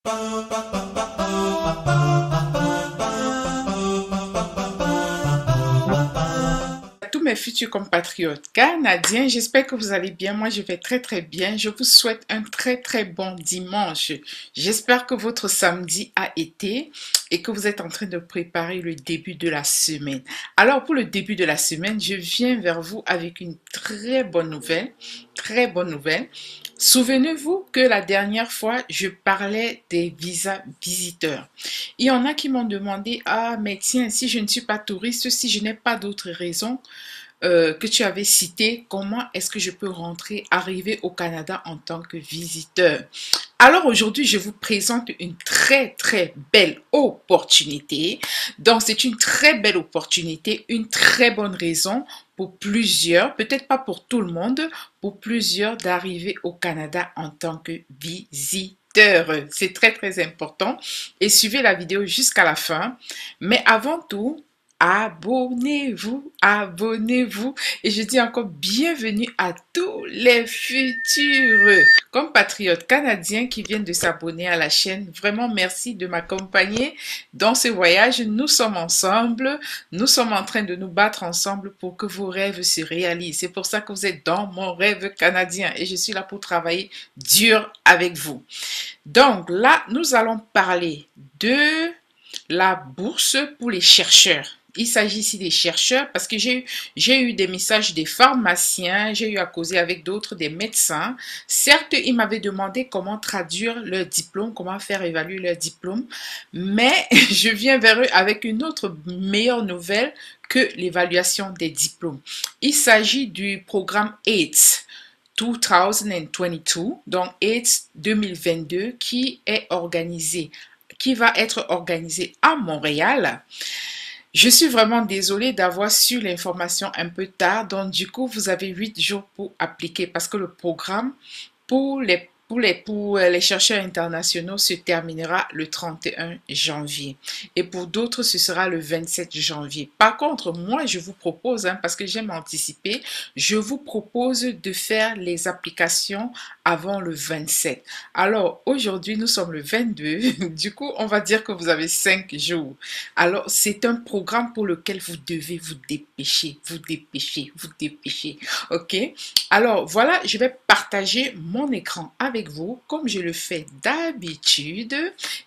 À tous mes futurs compatriotes canadiens, j'espère que vous allez bien. Moi, je vais très bien. Je vous souhaite un très bon dimanche. J'espère que votre samedi a été et que vous êtes en train de préparer le début de la semaine. Alors, pour le début de la semaine, je viens vers vous avec une très bonne nouvelle. Très bonne nouvelle. Souvenez-vous que la dernière fois, je parlais des visas visiteurs. Il y en a qui m'ont demandé, ah, mais tiens, si je ne suis pas touriste, si je n'ai pas d'autres raisons que tu avais citées, comment est-ce que je peux arriver au Canada en tant que visiteur? Alors aujourd'hui, je vous présente une très belle opportunité. Donc c'est une très belle opportunité, une très bonne raison pour plusieurs, peut-être pas pour tout le monde, pour plusieurs d'arriver au Canada en tant que visiteur. C'est très important et suivez la vidéo jusqu'à la fin. Mais avant tout, abonnez-vous et je dis encore bienvenue à tous les futurs compatriotes canadiens qui viennent de s'abonner à la chaîne. Vraiment merci de m'accompagner dans ce voyage. Nous sommes ensemble, nous sommes en train de nous battre ensemble pour que vos rêves se réalisent. C'est pour ça que vous êtes dans mon rêve canadien et je suis là pour travailler dur avec vous. Donc là, nous allons parler de la bourse pour les chercheurs. Il s'agit ici des chercheurs parce que j'ai eu des messages des pharmaciens, j'ai eu à causer avec d'autres, des médecins. Certes, ils m'avaient demandé comment traduire leur diplôme, comment faire évaluer leur diplôme, mais je viens vers eux avec une autre meilleure nouvelle que l'évaluation des diplômes. Il s'agit du programme AIDS 2022, donc AIDS 2022, qui va être organisé à Montréal. Je suis vraiment désolée d'avoir su l'information un peu tard, donc du coup, vous avez 8 jours pour appliquer parce que le programme pour les chercheurs internationaux se terminera le 31 janvier. Et pour d'autres, ce sera le 27 janvier. Par contre, moi, je vous propose, parce que j'aime anticiper, je vous propose de faire les applications avant le 27. Alors, aujourd'hui, nous sommes le 22. Du coup, on va dire que vous avez 5 jours. Alors, c'est un programme pour lequel vous devez vous dépêcher. OK? Alors, voilà, je vais partager mon écran avec vous comme je le fais d'habitude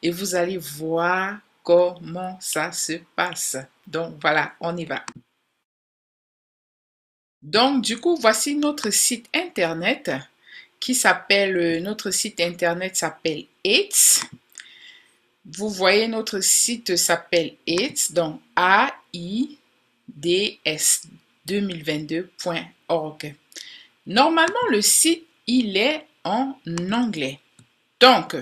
et vous allez voir comment ça se passe. Donc, voilà, on y va. Donc, du coup, voici notre site internet notre site internet s'appelle AIDS. Vous voyez, notre site s'appelle AIDS, donc AIDS 2022.org. Normalement, le site, il est en anglais. Donc,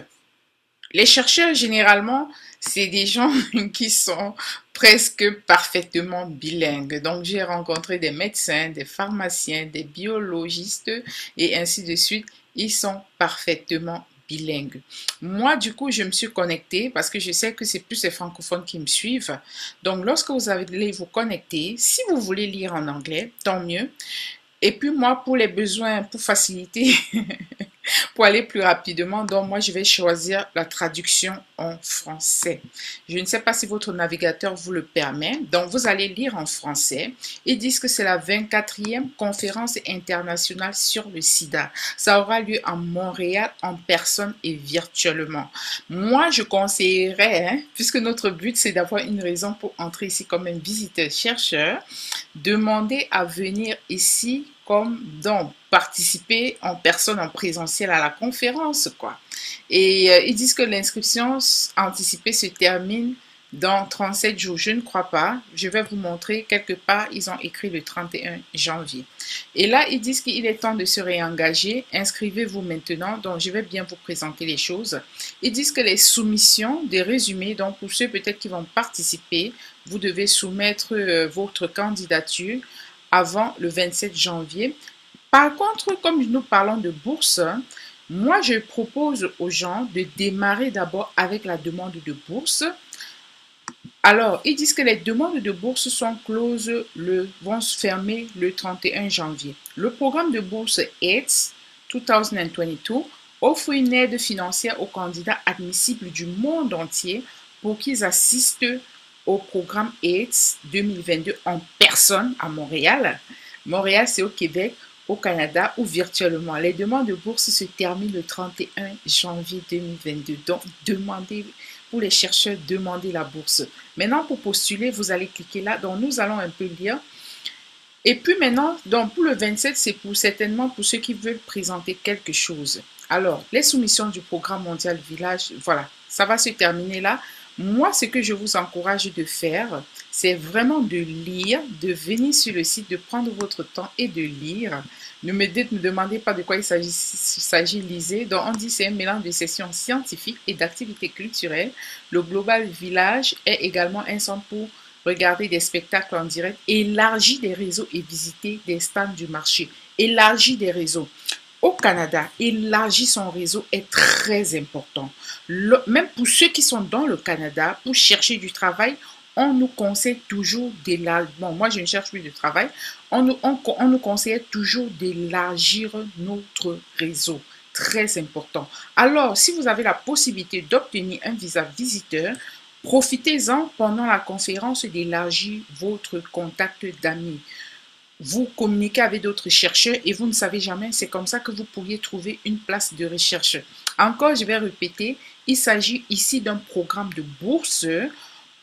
les chercheurs, généralement, c'est des gens qui sont presque parfaitement bilingues. Donc, j'ai rencontré des médecins, des pharmaciens, des biologistes et ainsi de suite. Ils sont parfaitement bilingues. Moi, du coup, je me suis connectée parce que je sais que c'est plus les francophones qui me suivent. Donc, lorsque vous allez vous connecter, si vous voulez lire en anglais, tant mieux. Et puis moi, pour les besoins, pour faciliter, pour aller plus rapidement, donc moi, je vais choisir la traduction en français. Je ne sais pas si votre navigateur vous le permet. Donc, vous allez lire en français. Ils disent que c'est la 24e conférence internationale sur le sida. Ça aura lieu à Montréal en personne et virtuellement. Moi, je conseillerais, puisque notre but, c'est d'avoir une raison pour entrer ici comme un visiteur-chercheur, demander à venir ici comme donc participer en personne, en présentiel à la conférence, quoi. Et ils disent que l'inscription anticipée se termine dans 37 jours. Je ne crois pas. Je vais vous montrer quelque part. Ils ont écrit le 31 janvier. Et là, ils disent qu'il est temps de se réengager. Inscrivez-vous maintenant. Donc, je vais bien vous présenter les choses. Ils disent que les soumissions des résumés, donc pour ceux peut-être qui vont participer, vous devez soumettre votre candidature avant le 27 janvier. Par contre, comme nous parlons de bourse, moi, je propose aux gens de démarrer d'abord avec la demande de bourse. Alors, ils disent que les demandes de bourse sont closes, vont se fermer le 31 janvier. Le programme de bourse AIDS 2022 offre une aide financière aux candidats admissibles du monde entier pour qu'ils assistent au programme AIDS 2022 en personne à Montréal. Montréal, c'est au Québec, au Canada ou virtuellement. Les demandes de bourse se terminent le 31 janvier 2022. Donc, demandez, pour les chercheurs, demandez la bourse. Maintenant, pour postuler, vous allez cliquer là. Donc, nous allons un peu lire. Et puis maintenant, donc pour le 27, c'est certainement pour ceux qui veulent présenter quelque chose. Alors, les soumissions du programme mondial village, voilà, ça va se terminer là. Moi, ce que je vous encourage de faire, c'est vraiment de lire, de venir sur le site, de prendre votre temps et de lire. Ne me demandez pas de quoi il s'agit, lisez. Donc, on dit c'est un mélange de sessions scientifiques et d'activités culturelles. Le Global Village est également un centre pour regarder des spectacles en direct, élargir des réseaux et visiter des stands du marché. Élargir des réseaux. Au Canada, élargir son réseau est très important. Même pour ceux qui sont dans le Canada, pour chercher du travail, on nous conseille toujours d'élargir. Bon, moi, je ne cherche plus de travail. On nous conseille toujours d'élargir notre réseau. Très important. Alors, si vous avez la possibilité d'obtenir un visa visiteur, profitez-en pendant la conférence d'élargir votre contact d'amis. Vous communiquez avec d'autres chercheurs et vous ne savez jamais, c'est comme ça que vous pourriez trouver une place de recherche. Encore, je vais répéter, il s'agit ici d'un programme de bourse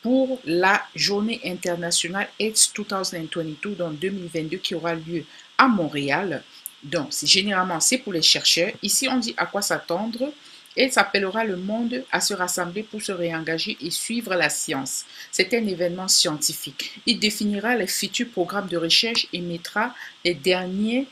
pour la Journée internationale AIDS 2022 dans 2022 qui aura lieu à Montréal. Donc, généralement, c'est pour les chercheurs. Ici, on dit à quoi s'attendre. Et s'appellera le monde à se rassembler pour se réengager et suivre la science. C'est un événement scientifique. Il définira les futurs programmes de recherche et mettra les dernières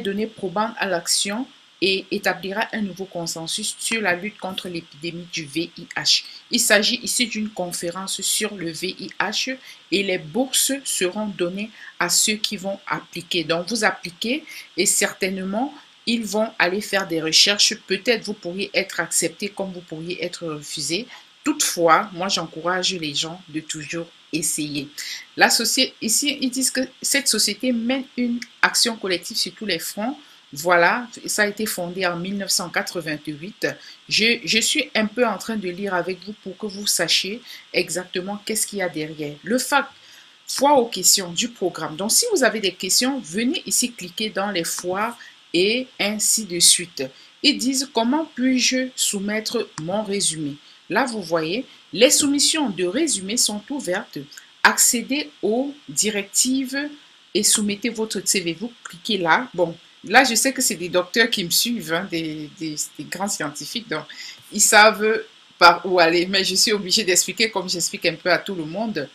données probantes à l'action et établira un nouveau consensus sur la lutte contre l'épidémie du VIH. Il s'agit ici d'une conférence sur le VIH et les bourses seront données à ceux qui vont appliquer. Donc, vous appliquez et certainement, ils vont aller faire des recherches. Peut-être vous pourriez être accepté comme vous pourriez être refusé. Toutefois, moi, j'encourage les gens de toujours essayer. La société, ici, ils disent que cette société mène une action collective sur tous les fronts. Voilà, ça a été fondé en 1988. Je suis un peu en train de lire avec vous pour que vous sachiez exactement qu'est-ce qu'il y a derrière. Le FAQ, foire aux questions du programme. Donc, si vous avez des questions, venez ici cliquer dans les foires et ainsi de suite. Ils disent comment puis-je soumettre mon résumé. Là, vous voyez, les soumissions de résumé sont ouvertes. Accédez aux directives et soumettez votre CV. Vous cliquez là. Bon, là, je sais que c'est des docteurs qui me suivent, hein, des grands scientifiques, donc ils savent par où aller. Mais je suis obligée d'expliquer comme j'explique un peu à tout le monde.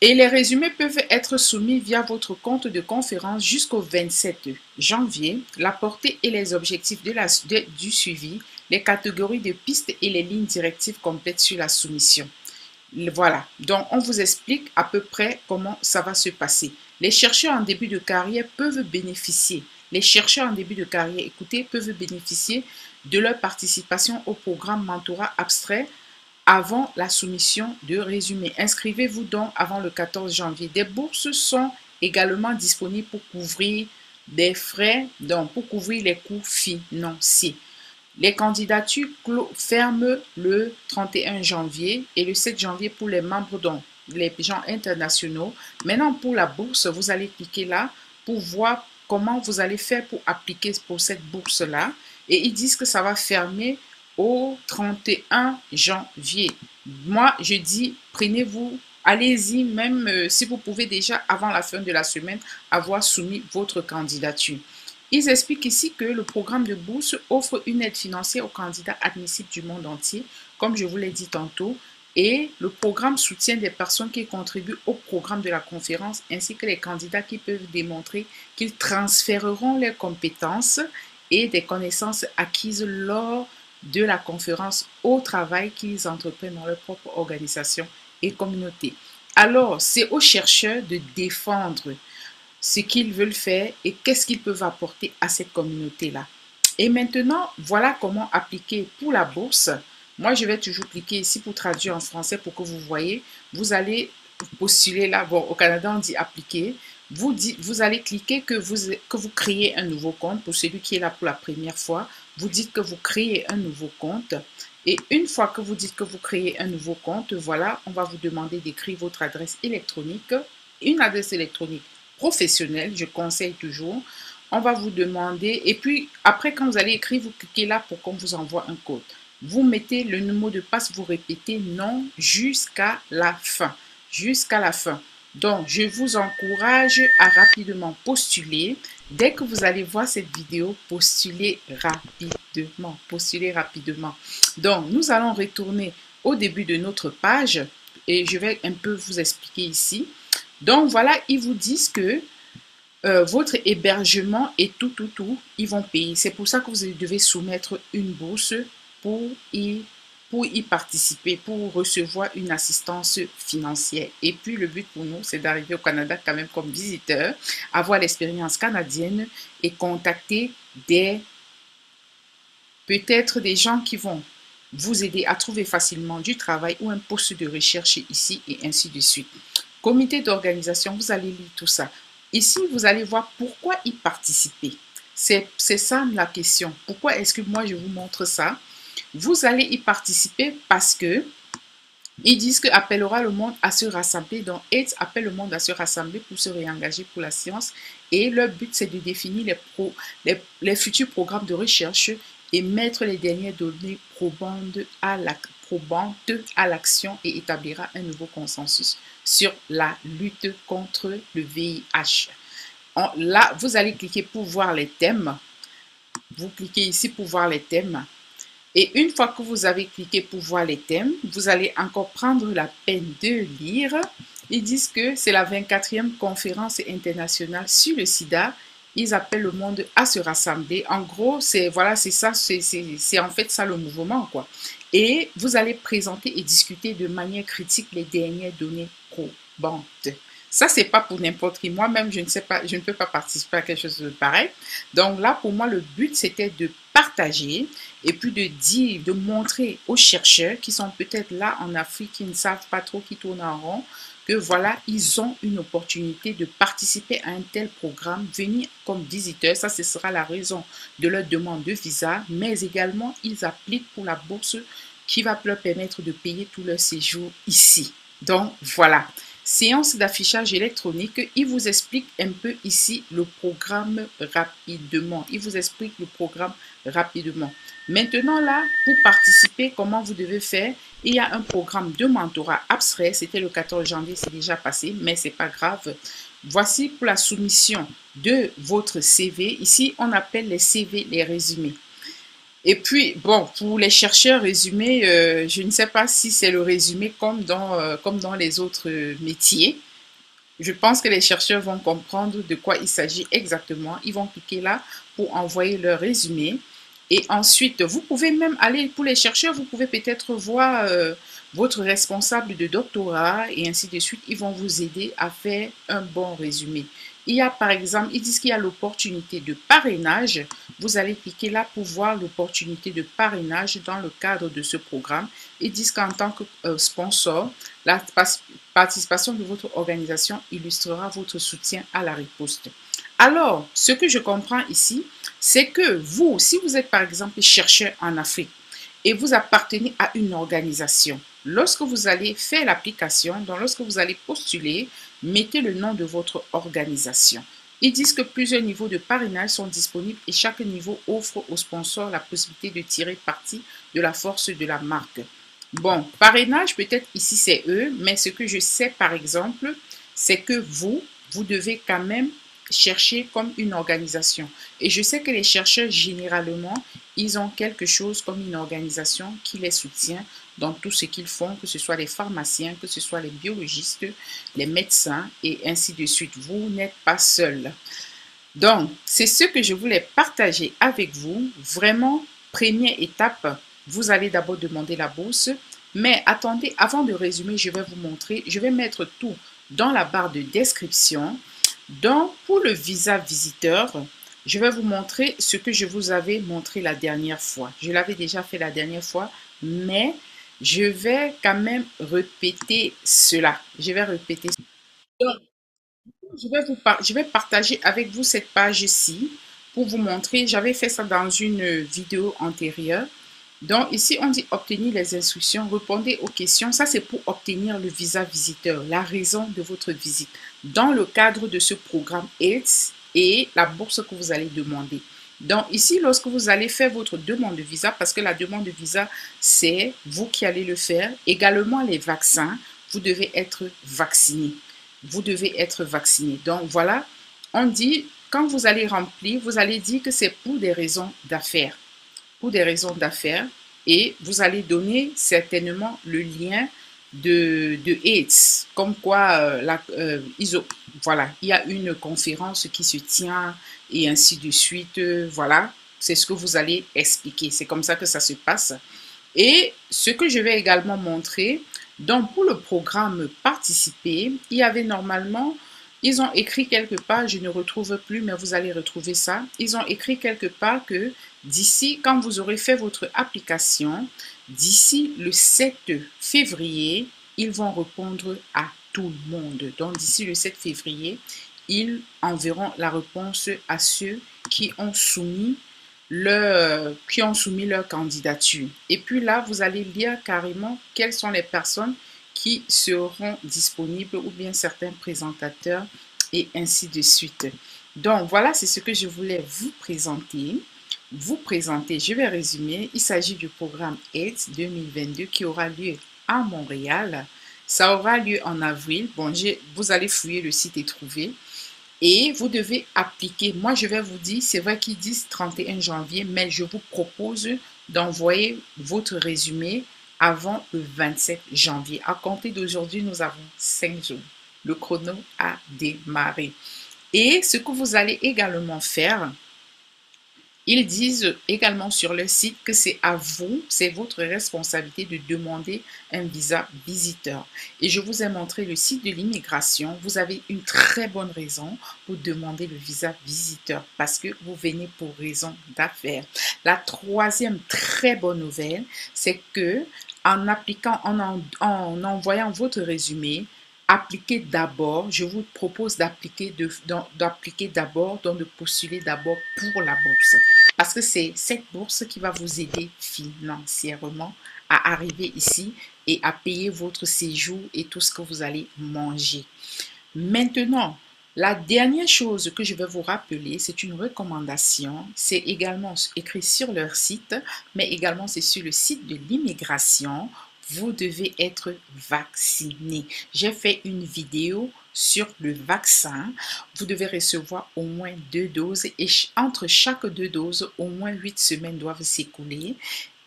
Et les résumés peuvent être soumis via votre compte de conférence jusqu'au 27 janvier. La portée et les objectifs du suivi, les catégories de pistes et les lignes directives complètes sur la soumission. Voilà, donc on vous explique à peu près comment ça va se passer. Les chercheurs en début de carrière peuvent bénéficier. Les chercheurs en début de carrière, écoutez, peuvent bénéficier de leur participation au programme Mentorat Abstrait avant la soumission de résumé. Inscrivez-vous donc avant le 14 janvier. Des bourses sont également disponibles pour couvrir des frais, donc pour couvrir les coûts financiers. Les candidatures ferment le 31 janvier et le 7 janvier pour les membres, donc les gens internationaux. Maintenant, pour la bourse, vous allez cliquer là pour voir comment vous allez faire pour appliquer pour cette bourse-là. Et ils disent que ça va fermer au 31 janvier. Moi, je dis, prenez-vous, allez-y, même si vous pouvez déjà, avant la fin de la semaine, avoir soumis votre candidature. Ils expliquent ici que le programme de bourse offre une aide financière aux candidats admissibles du monde entier, comme je vous l'ai dit tantôt, et le programme soutient des personnes qui contribuent au programme de la conférence, ainsi que les candidats qui peuvent démontrer qu'ils transféreront leurs compétences et des connaissances acquises lors de la conférence au travail qu'ils entreprennent dans leur propre organisation et communauté. Alors, c'est aux chercheurs de défendre ce qu'ils veulent faire et qu'est-ce qu'ils peuvent apporter à cette communauté-là. Et maintenant, voilà comment appliquer pour la bourse. Moi, je vais toujours cliquer ici pour traduire en français pour que vous voyez. Vous allez postuler là. Bon, au Canada, on dit appliquer. Vous allez cliquer que vous créez un nouveau compte pour celui qui est là pour la première fois. vous dites que vous créez un nouveau compte. Et une fois que vous dites que vous créez un nouveau compte, voilà, on va vous demander d'écrire votre adresse électronique, une adresse électronique professionnelle, je conseille toujours. On va vous demander, et puis après quand vous allez écrire, vous cliquez là pour qu'on vous envoie un code. Vous mettez le numéro de passe, vous répétez non jusqu'à la fin. Jusqu'à la fin. Donc, je vous encourage à rapidement postuler. Dès que vous allez voir cette vidéo, postulez rapidement. Postulez rapidement. Donc, nous allons retourner au début de notre page et je vais un peu vous expliquer ici. Donc, voilà, ils vous disent que votre hébergement et tout, ils vont payer. C'est pour ça que vous devez soumettre une bourse pour y participer, pour recevoir une assistance financière. Et puis, le but pour nous, c'est d'arriver au Canada quand même comme visiteur, avoir l'expérience canadienne et contacter peut-être des gens qui vont vous aider à trouver facilement du travail ou un poste de recherche ici et ainsi de suite. Comité d'organisation, vous allez lire tout ça. Ici, vous allez voir pourquoi y participer. C'est ça la question. Pourquoi est-ce que moi je vous montre ça? Vous allez y participer parce que ils disent que appellera le monde à se rassembler. Donc, AIDS appelle le monde à se rassembler pour se réengager pour la science. Et leur but, c'est de définir les futurs programmes de recherche et mettre les dernières données probantes à l'action et établira un nouveau consensus sur la lutte contre le VIH. Là, vous allez cliquer pour voir les thèmes. Vous cliquez ici pour voir les thèmes. Et une fois que vous avez cliqué pour voir les thèmes, vous allez encore prendre la peine de lire. Ils disent que c'est la 24e conférence internationale sur le sida. Ils appellent le monde à se rassembler. En gros, c'est ça, c'est en fait ça le mouvement, quoi. Et vous allez présenter et discuter de manière critique les dernières données probantes. Ça, c'est pas pour n'importe qui. Moi-même, je ne sais pas, je ne peux pas participer à quelque chose de pareil. Donc là, pour moi, le but, c'était de partager et puis de dire, de montrer aux chercheurs qui sont peut-être là en Afrique, qui ne savent pas trop, qui tournent en rond, que voilà, ils ont une opportunité de participer à un tel programme, venir comme visiteurs. Ça, ce sera la raison de leur demande de visa, mais également, ils appliquent pour la bourse qui va leur permettre de payer tout leur séjour ici. Donc, voilà. Séance d'affichage électronique, il vous explique un peu ici le programme rapidement. Il vous explique le programme rapidement. Maintenant là, pour participer, comment vous devez faire? Il y a un programme de mentorat abstrait. C'était le 14 janvier, c'est déjà passé, mais c'est pas grave. Voici pour la soumission de votre CV. Ici, on appelle les CV les résumés. Et puis, bon, pour les chercheurs résumés, je ne sais pas si c'est le résumé comme dans les autres métiers. Je pense que les chercheurs vont comprendre de quoi il s'agit exactement. Ils vont cliquer là pour envoyer leur résumé. Et ensuite, vous pouvez même aller, pour les chercheurs, vous pouvez peut-être voir votre responsable de doctorat et ainsi de suite. Ils vont vous aider à faire un bon résumé. Il y a par exemple, ils disent qu'il y a l'opportunité de parrainage. Vous allez cliquer là pour voir l'opportunité de parrainage dans le cadre de ce programme. Ils disent qu'en tant que sponsor, la participation de votre organisation illustrera votre soutien à la riposte. Alors, ce que je comprends ici, c'est que vous, si vous êtes par exemple chercheur en Afrique et vous appartenez à une organisation, lorsque vous allez faire l'application, donc lorsque vous allez postuler, mettez le nom de votre organisation. Ils disent que plusieurs niveaux de parrainage sont disponibles et chaque niveau offre aux sponsors la possibilité de tirer parti de la force de la marque. Bon, parrainage, peut-être ici c'est eux, mais ce que je sais par exemple, c'est que vous devez quand même chercher comme une organisation. Et je sais que les chercheurs, généralement, ils ont quelque chose comme une organisation qui les soutient dans tout ce qu'ils font, que ce soit les pharmaciens, que ce soit les biologistes, les médecins et ainsi de suite. Vous n'êtes pas seul. Donc, c'est ce que je voulais partager avec vous. Vraiment, première étape, vous allez d'abord demander la bourse. Mais attendez, avant de résumer, je vais vous montrer, je vais mettre tout dans la barre de description. Donc, pour le visa visiteur, je vais vous montrer ce que je vous avais montré la dernière fois. Je l'avais déjà fait la dernière fois, mais je vais quand même répéter cela. Je vais répéter. Donc, je vais partager avec vous cette page-ci pour vous montrer. J'avais fait ça dans une vidéo antérieure. Donc ici, on dit obtenir les instructions, répondez aux questions. Ça, c'est pour obtenir le visa visiteur, la raison de votre visite dans le cadre de ce programme AIDS et la bourse que vous allez demander. Donc ici, lorsque vous allez faire votre demande de visa, parce que la demande de visa, c'est vous qui allez le faire, également les vaccins, vous devez être vacciné. Vous devez être vacciné. Donc voilà, on dit, quand vous allez remplir, vous allez dire que c'est pour des raisons d'affaires. Pour des raisons d'affaires. Et vous allez donner certainement le lien de AIDS. Comme quoi, voilà, il y a une conférence qui se tient et ainsi de suite. Voilà, c'est ce que vous allez expliquer. C'est comme ça que ça se passe. Et ce que je vais également montrer, donc pour le programme participer, il y avait normalement, ils ont écrit quelque part, je ne retrouve plus, mais vous allez retrouver ça. Ils ont écrit quelque part que d'ici, quand vous aurez fait votre application, d'ici le 7 février, ils vont répondre à tout le monde. Donc d'ici le 7 février, ils enverront la réponse à ceux qui ont soumis leur candidature. Et puis là, vous allez lire carrément quelles sont les personnes qui seront disponibles ou bien certains présentateurs et ainsi de suite. Donc voilà, c'est ce que je voulais vous présenter. Je vais résumer. Il s'agit du programme AIDS 2022 qui aura lieu à Montréal. Ça aura lieu en avril. Bon, vous allez fouiller le site et trouver. Et vous devez appliquer. Moi, je vais vous dire, c'est vrai qu'ils disent 31 janvier, mais je vous propose d'envoyer votre résumé avant le 27 janvier. À compter d'aujourd'hui, nous avons 5 jours. Le chrono a démarré. Et ce que vous allez également faire, ils disent également sur le site que c'est à vous, c'est votre responsabilité de demander un visa visiteur. Et je vous ai montré le site de l'immigration. Vous avez une très bonne raison pour demander le visa visiteur parce que vous venez pour raison d'affaires. La troisième très bonne nouvelle, c'est que en appliquant, en envoyant votre résumé, appliquez d'abord, je vous propose d'appliquer d'abord, donc de postuler d'abord pour la bourse. Parce que c'est cette bourse qui va vous aider financièrement à arriver ici et à payer votre séjour et tout ce que vous allez manger. Maintenant, la dernière chose que je vais vous rappeler, c'est une recommandation. C'est également écrit sur leur site, mais également c'est sur le site de l'immigration. Vous devez être vacciné. J'ai fait une vidéo sur le vaccin. Vous devez recevoir au moins 2 doses et entre chaque 2 doses, au moins 8 semaines doivent s'écouler.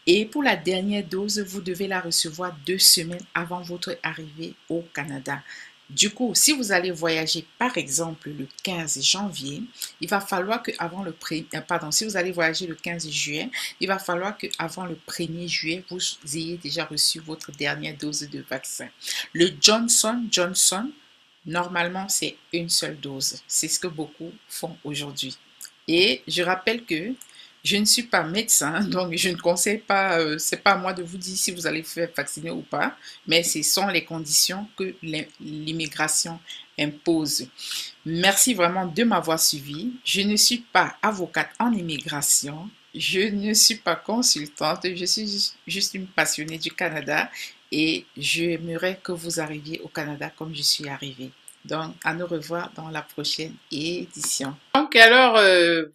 Et pour la dernière dose, vous devez la recevoir 2 semaines avant votre arrivée au Canada. Du coup, si vous allez voyager par exemple le 15 janvier, il va falloir que avant si vous allez voyager le 15 juillet, il va falloir que avant le 1er juillet, vous ayez déjà reçu votre dernière dose de vaccin. Le Johnson, normalement, c'est une seule dose. C'est ce que beaucoup font aujourd'hui. Et je rappelle que je ne suis pas médecin, donc je ne conseille pas, c'est pas à moi de vous dire si vous allez faire vacciner ou pas, mais ce sont les conditions que l'immigration impose. Merci vraiment de m'avoir suivi. Je ne suis pas avocate en immigration, je ne suis pas consultante, je suis juste une passionnée du Canada et j'aimerais que vous arriviez au Canada comme je suis arrivée. Donc, à nous revoir dans la prochaine édition. Donc, alors,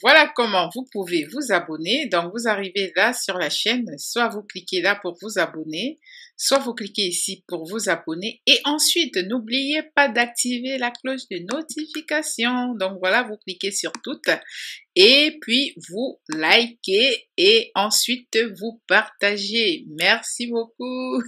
voilà comment vous pouvez vous abonner. Donc, vous arrivez là sur la chaîne, soit vous cliquez là pour vous abonner, soit vous cliquez ici pour vous abonner. Et ensuite, n'oubliez pas d'activer la cloche de notification. Donc, voilà, vous cliquez sur toutes. Et puis, vous likez et ensuite vous partagez. Merci beaucoup.